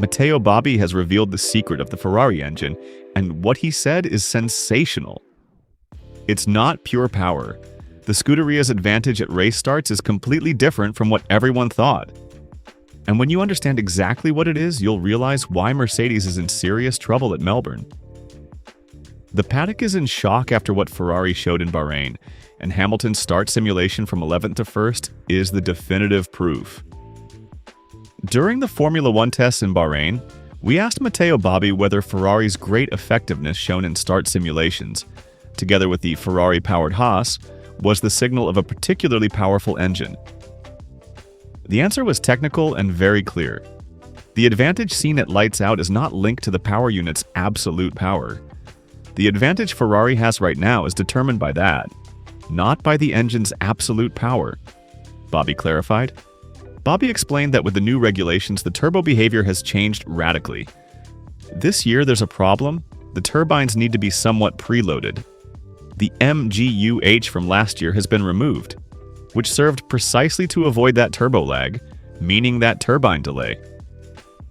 Matteo Bobbi has revealed the secret of the Ferrari engine, and what he said is sensational. It's not pure power. The Scuderia's advantage at race starts is completely different from what everyone thought. And when you understand exactly what it is, you'll realize why Mercedes is in serious trouble at Melbourne. The paddock is in shock after what Ferrari showed in Bahrain, and Hamilton's start simulation from 11th to 1st is the definitive proof. During the Formula One tests in Bahrain, we asked Matteo Bobbi whether Ferrari's great effectiveness shown in start simulations, together with the Ferrari-powered Haas, was the signal of a particularly powerful engine. The answer was technical and very clear. The advantage seen at lights out is not linked to the power unit's absolute power. The advantage Ferrari has right now is determined by that, not by the engine's absolute power, Bobbi clarified. Bobbi explained that with the new regulations, the turbo behavior has changed radically. This year there's a problem. The turbines need to be somewhat preloaded. The MGU-H from last year has been removed, which served precisely to avoid that turbo lag, meaning that turbine delay.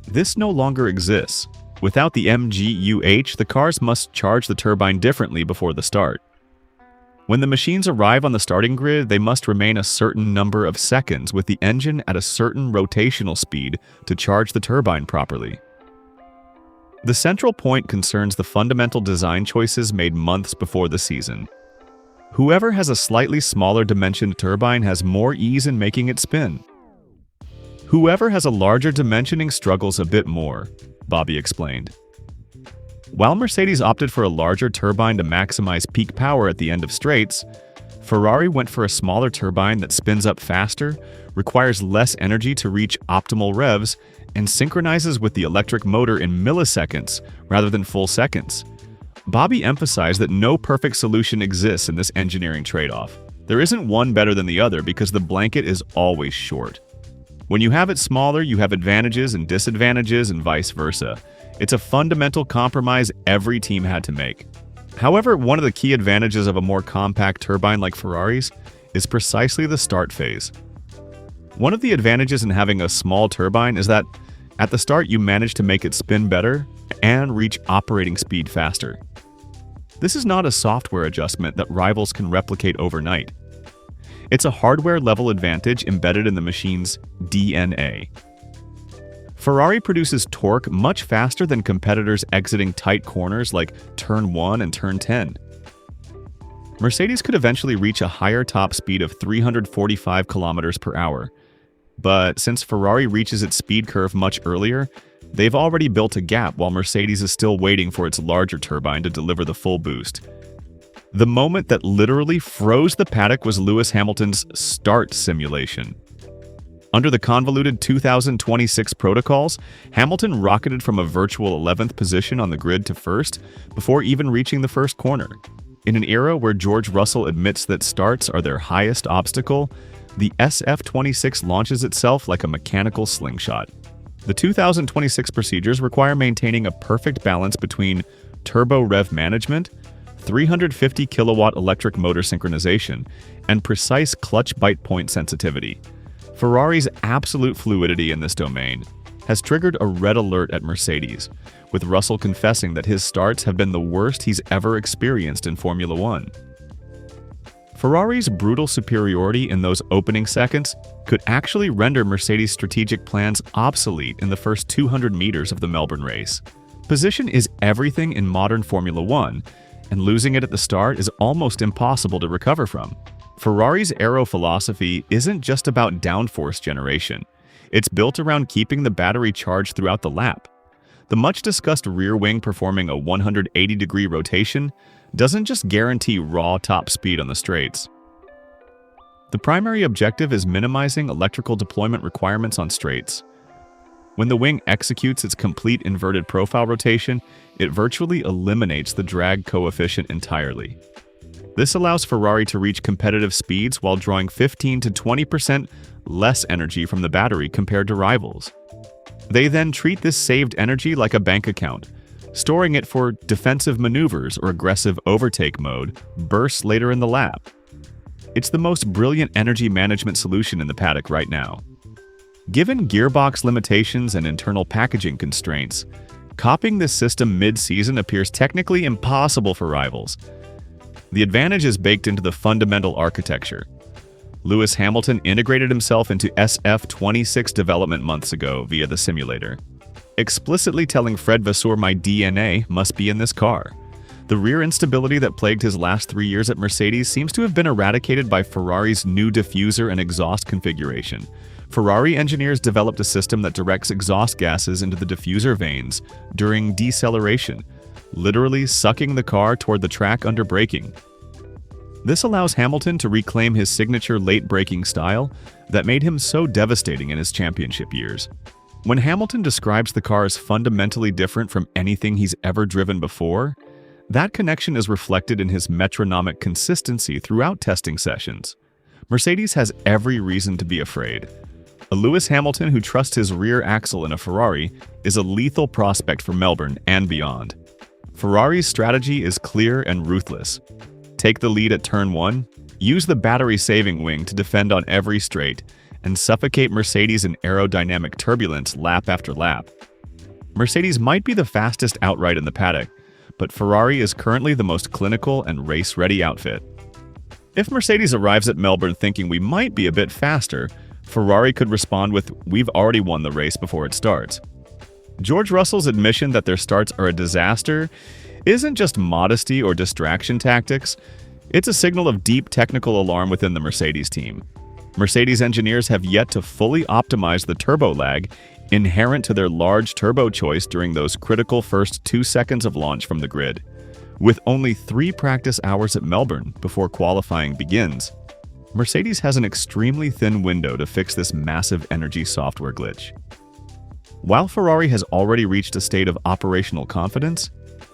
This no longer exists. Without the MGU-H, the cars must charge the turbine differently before the start. When the machines arrive on the starting grid, they must remain a certain number of seconds with the engine at a certain rotational speed to charge the turbine properly. The central point concerns the fundamental design choices made months before the season. Whoever has a slightly smaller dimensioned turbine has more ease in making it spin. Whoever has a larger dimensioning struggles a bit more, Bobbi explained. While Mercedes opted for a larger turbine to maximize peak power at the end of straights, Ferrari went for a smaller turbine that spins up faster, requires less energy to reach optimal revs, and synchronizes with the electric motor in milliseconds rather than full seconds. Bobbi emphasized that no perfect solution exists in this engineering trade-off. There isn't one better than the other because the blanket is always short. When you have it smaller, you have advantages and disadvantages and vice versa. It's a fundamental compromise every team had to make. However, one of the key advantages of a more compact turbine like Ferrari's is precisely the start phase. One of the advantages in having a small turbine is that at the start you manage to make it spin better and reach operating speed faster. This is not a software adjustment that rivals can replicate overnight. It's a hardware-level advantage embedded in the machine's DNA. Ferrari produces torque much faster than competitors exiting tight corners like Turn 1 and Turn 10. Mercedes could eventually reach a higher top speed of 345 km per hour, but since Ferrari reaches its speed curve much earlier, they've already built a gap while Mercedes is still waiting for its larger turbine to deliver the full boost. The moment that literally froze the paddock was Lewis Hamilton's start simulation. Under the convoluted 2026 protocols, Hamilton rocketed from a virtual 11th position on the grid to first before even reaching the first corner. In an era where George Russell admits that starts are their highest obstacle, the SF-26 launches itself like a mechanical slingshot. The 2026 procedures require maintaining a perfect balance between turbo rev management, 350 kilowatt electric motor synchronization, and precise clutch bite point sensitivity. Ferrari's absolute fluidity in this domain has triggered a red alert at Mercedes, with Russell confessing that his starts have been the worst he's ever experienced in Formula One. Ferrari's brutal superiority in those opening seconds could actually render Mercedes' strategic plans obsolete in the first 200 meters of the Melbourne race. Position is everything in modern Formula One, and losing it at the start is almost impossible to recover from. Ferrari's aero philosophy isn't just about downforce generation. It's built around keeping the battery charged throughout the lap. The much-discussed rear wing performing a 180-degree rotation doesn't just guarantee raw top speed on the straights. The primary objective is minimizing electrical deployment requirements on straights. When the wing executes its complete inverted profile rotation, it virtually eliminates the drag coefficient entirely. This allows Ferrari to reach competitive speeds while drawing 15 to 20% less energy from the battery compared to rivals. They then treat this saved energy like a bank account, storing it for defensive maneuvers or aggressive overtake mode bursts later in the lap. It's the most brilliant energy management solution in the paddock right now. Given gearbox limitations and internal packaging constraints, copying this system mid-season appears technically impossible for rivals. The advantage is baked into the fundamental architecture. Lewis Hamilton integrated himself into SF26 development months ago via the simulator, explicitly telling Fred Vasseur, "My DNA must be in this car." The rear instability that plagued his last 3 years at Mercedes seems to have been eradicated by Ferrari's new diffuser and exhaust configuration. Ferrari engineers developed a system that directs exhaust gases into the diffuser vanes during deceleration, literally sucking the car toward the track under braking. This allows Hamilton to reclaim his signature late braking style that made him so devastating in his championship years. When Hamilton describes the car as fundamentally different from anything he's ever driven before, that connection is reflected in his metronomic consistency throughout testing sessions. Mercedes has every reason to be afraid. A Lewis Hamilton who trusts his rear axle in a Ferrari is a lethal prospect for Melbourne and beyond. Ferrari's strategy is clear and ruthless. Take the lead at turn 1, use the battery-saving wing to defend on every straight, and suffocate Mercedes in aerodynamic turbulence lap after lap. Mercedes might be the fastest outright in the paddock, but Ferrari is currently the most clinical and race-ready outfit. If Mercedes arrives at Melbourne thinking we might be a bit faster, Ferrari could respond with, "We've already won the race before it starts." George Russell's admission that their starts are a disaster isn't just modesty or distraction tactics, it's a signal of deep technical alarm within the Mercedes team. Mercedes engineers have yet to fully optimize the turbo lag inherent to their large turbo choice during those critical first 2 seconds of launch from the grid. With only 3 practice hours at Melbourne before qualifying begins, Mercedes has an extremely thin window to fix this massive energy software glitch. While Ferrari has already reached a state of operational confidence,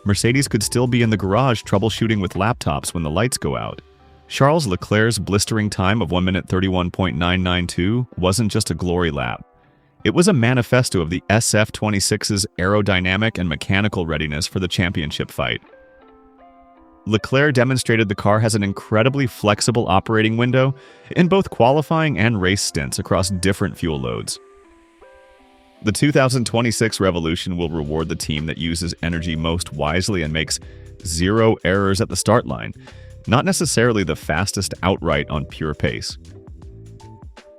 Mercedes could still be in the garage troubleshooting with laptops when the lights go out. Charles Leclerc's blistering time of 1 minute 31.992 wasn't just a glory lap. It was a manifesto of the SF26's aerodynamic and mechanical readiness for the championship fight. Leclerc demonstrated the car has an incredibly flexible operating window in both qualifying and race stints across different fuel loads. The 2026 Revolution will reward the team that uses energy most wisely and makes 0 errors at the start line, not necessarily the fastest outright on pure pace.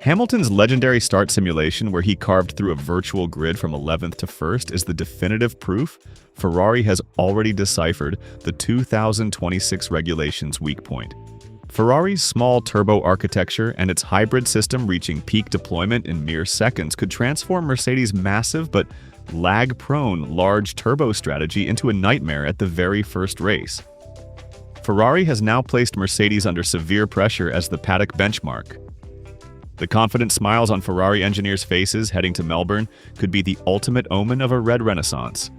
Hamilton's legendary start simulation, where he carved through a virtual grid from 11th to 1st, is the definitive proof Ferrari has already deciphered the 2026 regulations' weak point. Ferrari's small turbo architecture and its hybrid system reaching peak deployment in mere seconds could transform Mercedes' massive but lag-prone large turbo strategy into a nightmare at the very first race. Ferrari has now placed Mercedes under severe pressure as the paddock benchmark. The confident smiles on Ferrari engineers' faces heading to Melbourne could be the ultimate omen of a red renaissance.